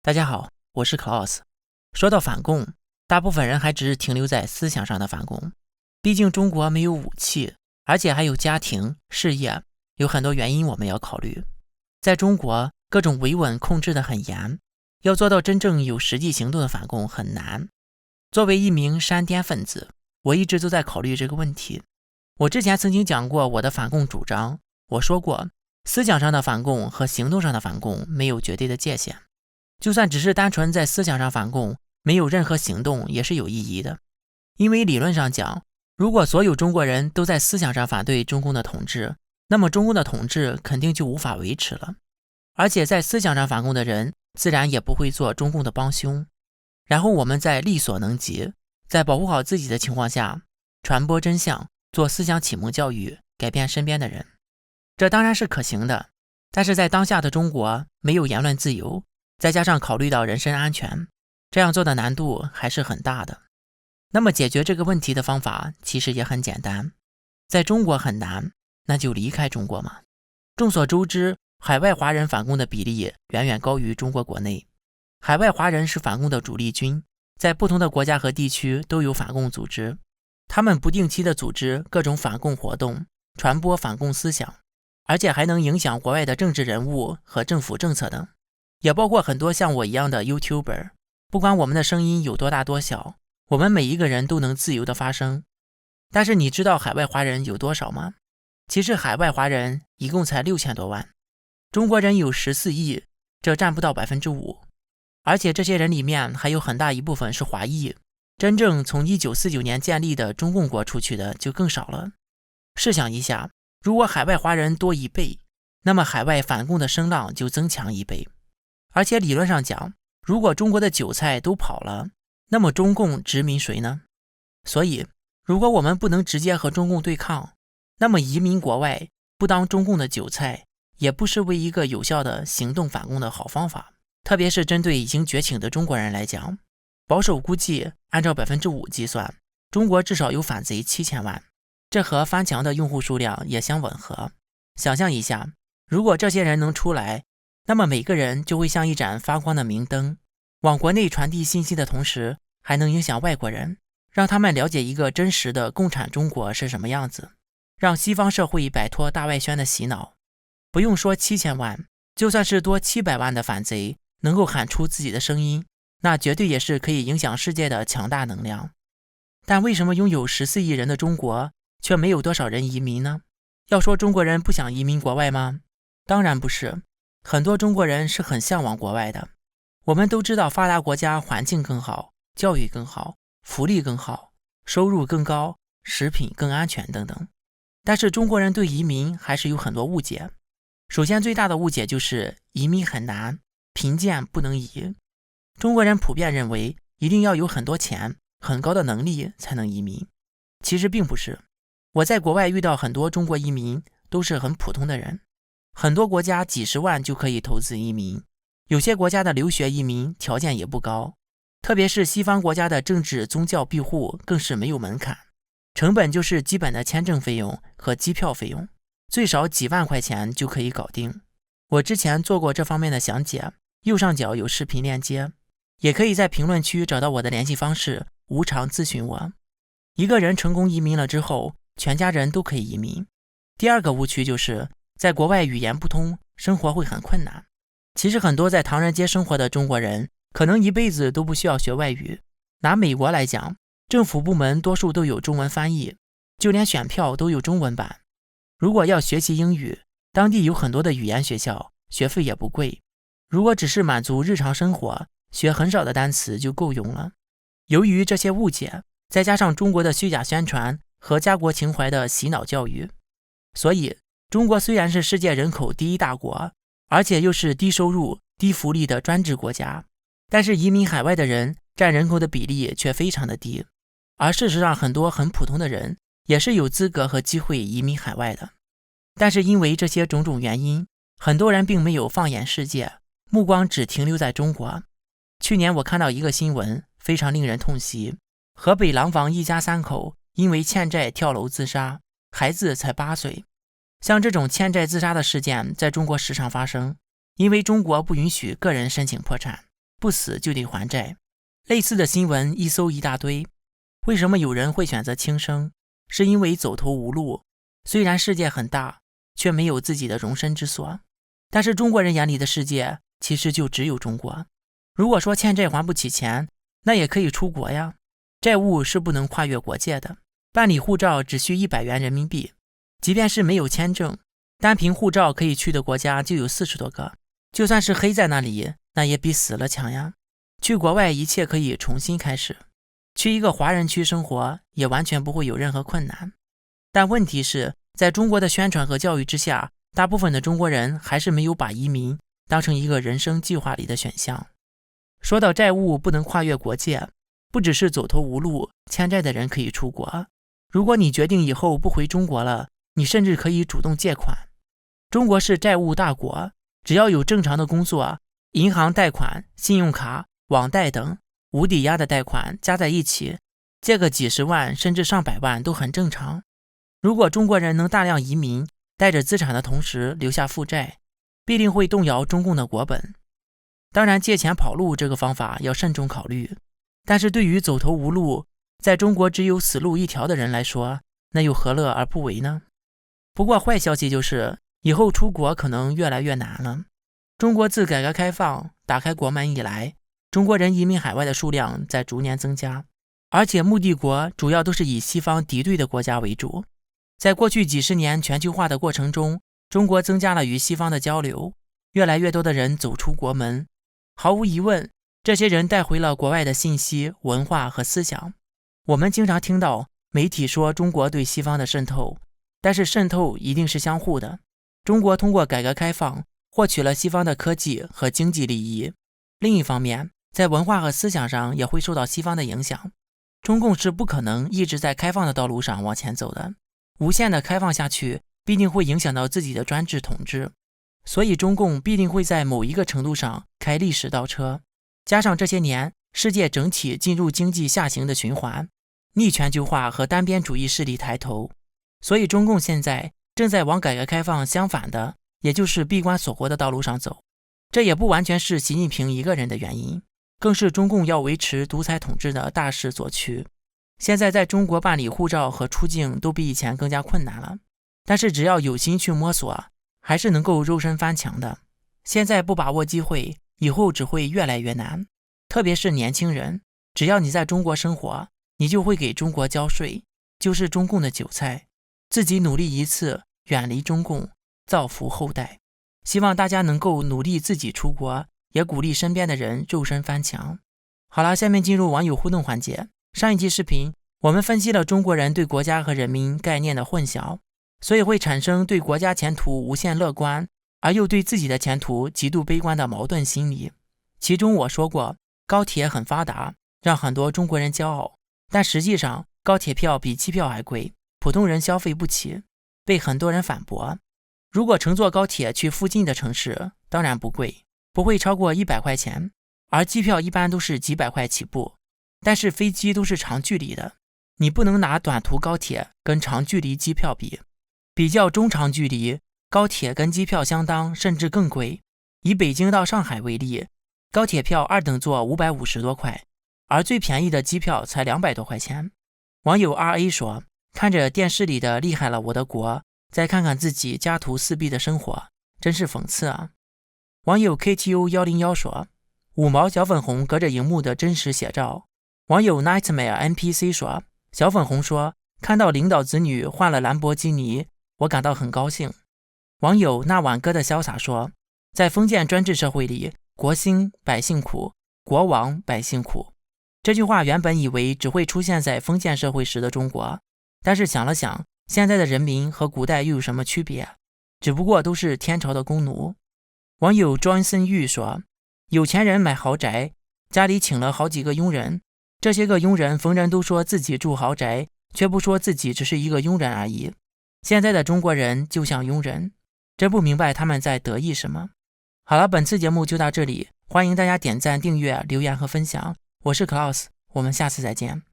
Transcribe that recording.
大家好，我是 Klaus。 说到反共，大部分人还只是停留在思想上的反共，毕竟中国没有武器，而且还有家庭、事业，有很多原因我们要考虑。在中国，各种维稳控制得很严，要做到真正有实际行动的反共很难。作为一名煽颠分子，我一直都在考虑这个问题。我之前曾经讲过我的反共主张，我说过，思想上的反共和行动上的反共没有绝对的界限，就算只是单纯在思想上反共，没有任何行动也是有意义的。因为理论上讲，如果所有中国人都在思想上反对中共的统治，那么中共的统治肯定就无法维持了。而且在思想上反共的人，自然也不会做中共的帮凶。然后我们在力所能及，在保护好自己的情况下，传播真相，做思想启蒙教育，改变身边的人。这当然是可行的，但是在当下的中国，没有言论自由，再加上考虑到人身安全，这样做的难度还是很大的。那么解决这个问题的方法其实也很简单，在中国很难，那就离开中国嘛。众所周知，海外华人反共的比例远远高于中国国内。海外华人是反共的主力军，在不同的国家和地区都有反共组织，他们不定期的组织各种反共活动，传播反共思想，而且还能影响国外的政治人物和政府政策等。也包括很多像我一样的 YouTuber， 不管我们的声音有多大多小，我们每一个人都能自由的发声。但是你知道海外华人有多少吗？其实海外华人一共才6000多万，中国人有14亿，这占不到 5%。 而且这些人里面还有很大一部分是华裔，真正从1949年建立的中共国出去的就更少了。试想一下，如果海外华人多1倍，那么海外反共的声浪就增强1倍。而且理论上讲，如果中国的韭菜都跑了，那么中共殖民谁呢？所以如果我们不能直接和中共对抗，那么移民国外，不当中共的韭菜，也不失为一个有效的行动反共的好方法。特别是针对已经觉醒的中国人来讲，保守估计按照 5% 计算，中国至少有反贼7000万，这和翻墙的用户数量也相吻合。想象一下，如果这些人能出来，那么每个人就会像一盏发光的明灯，往国内传递信息的同时，还能影响外国人，让他们了解一个真实的共产中国是什么样子，让西方社会摆脱大外宣的洗脑。不用说7000万，就算是多700万的反贼能够喊出自己的声音，那绝对也是可以影响世界的强大能量。但为什么拥有14亿人的中国却没有多少人移民呢？要说中国人不想移民国外吗？当然不是，很多中国人是很向往国外的。我们都知道发达国家环境更好，教育更好，福利更好，收入更高，食品更安全等等。但是中国人对移民还是有很多误解。首先最大的误解就是移民很难，贫贱不能移。中国人普遍认为一定要有很多钱，很高的能力才能移民。其实并不是，我在国外遇到很多中国移民都是很普通的人，很多国家几十万就可以投资移民，有些国家的留学移民条件也不高，特别是西方国家的政治宗教庇护更是没有门槛，成本就是基本的签证费用和机票费用，最少几万块钱就可以搞定。我之前做过这方面的详解，右上角有视频链接，也可以在评论区找到我的联系方式，无偿咨询我。一个人成功移民了之后，全家人都可以移民。第二个误区就是在国外语言不通，生活会很困难。其实很多在唐人街生活的中国人，可能一辈子都不需要学外语。拿美国来讲，政府部门多数都有中文翻译，就连选票都有中文版。如果要学习英语，当地有很多的语言学校，学费也不贵。如果只是满足日常生活，学很少的单词就够用了。由于这些误解，再加上中国的虚假宣传和家国情怀的洗脑教育，所以中国虽然是世界人口第1大国，而且又是低收入、低福利的专制国家，但是移民海外的人占人口的比例却非常的低。而事实上，很多很普通的人也是有资格和机会移民海外的。但是因为这些种种原因，很多人并没有放眼世界，目光只停留在中国。去年我看到一个新闻，非常令人痛惜。河北廊坊一家3口因为欠债跳楼自杀，孩子才8岁。像这种欠债自杀的事件在中国时常发生，因为中国不允许个人申请破产，不死就得还债。类似的新闻一搜一大堆。为什么有人会选择轻生？是因为走投无路。虽然世界很大，却没有自己的容身之所。但是中国人眼里的世界其实就只有中国。如果说欠债还不起钱，那也可以出国呀。债务是不能跨越国界的。办理护照只需100元人民币，即便是没有签证，单凭护照可以去的国家就有40多个。就算是黑在那里，那也比死了强呀。去国外一切可以重新开始，去一个华人区生活也完全不会有任何困难。但问题是，在中国的宣传和教育之下，大部分的中国人还是没有把移民当成一个人生计划里的选项。说到债务不能跨越国界，不只是走投无路欠债的人可以出国，如果你决定以后不回中国了，你甚至可以主动借款。中国是债务大国，只要有正常的工作，银行贷款、信用卡、网贷等无抵押的贷款加在一起，借个几十万甚至上百万都很正常。如果中国人能大量移民，带着资产的同时留下负债，必定会动摇中共的国本。当然，借钱跑路这个方法要慎重考虑，但是对于走投无路，在中国只有死路一条的人来说，那又何乐而不为呢？不过坏消息就是，以后出国可能越来越难了。中国自改革开放打开国门以来，中国人移民海外的数量在逐年增加，而且目的国主要都是以西方敌对的国家为主。在过去几十年全球化的过程中，中国增加了与西方的交流，越来越多的人走出国门。毫无疑问，这些人带回了国外的信息、文化和思想。我们经常听到媒体说中国对西方的渗透，但是渗透一定是相互的。中国通过改革开放获取了西方的科技和经济利益，另一方面，在文化和思想上也会受到西方的影响。中共是不可能一直在开放的道路上往前走的，无限的开放下去，必定会影响到自己的专制统治。所以中共必定会在某一个程度上开历史倒车。加上这些年世界整体进入经济下行的循环，逆全球化和单边主义势力抬头，所以中共现在正在往改革开放相反的，也就是闭关锁国的道路上走。这也不完全是习近平一个人的原因，更是中共要维持独裁统治的大势所趋。现在在中国办理护照和出境都比以前更加困难了，但是只要有心去摸索，还是能够肉身翻墙的。现在不把握机会，以后只会越来越难。特别是年轻人，只要你在中国生活，你就会给中国交税，就是中共的韭菜。自己努力一次，远离中共，造福后代。希望大家能够努力自己出国，也鼓励身边的人肉身翻墙。好了，下面进入网友互动环节。上一期视频我们分析了中国人对国家和人民概念的混淆，所以会产生对国家前途无限乐观，而又对自己的前途极度悲观的矛盾心理。其中我说过，高铁很发达，让很多中国人骄傲，但实际上高铁票比机票还贵，普通人消费不起，被很多人反驳。如果乘坐高铁去附近的城市，当然不贵，不会超过100块钱，而机票一般都是几百块起步。但是飞机都是长距离的，你不能拿短途高铁跟长距离机票比。比较中长距离，高铁跟机票相当，甚至更贵。以北京到上海为例，高铁票2等座550多块，而最便宜的机票才200多块钱。网友 RA 说，看着电视里的厉害了我的国，再看看自己家徒四壁的生活，真是讽刺啊。网友 KTO101 说，5毛小粉红隔着荧幕的真实写照。网友 Nightmare NPC 说，小粉红说，看到领导子女换了兰博基尼，我感到很高兴。网友那晚歌的潇洒说，在封建专制社会里，国兴百姓苦，国亡百姓苦。这句话原本以为只会出现在封建社会时的中国，但是想了想，现在的人民和古代又有什么区别？只不过都是天朝的工奴。网友 Johnson 玉说，有钱人买豪宅，家里请了好几个佣人，这些个佣人逢人都说自己住豪宅，却不说自己只是一个佣人而已。现在的中国人就像佣人，真不明白他们在得意什么。好了，本次节目就到这里，欢迎大家点赞、订阅、留言和分享。我是 Klaus， 我们下次再见。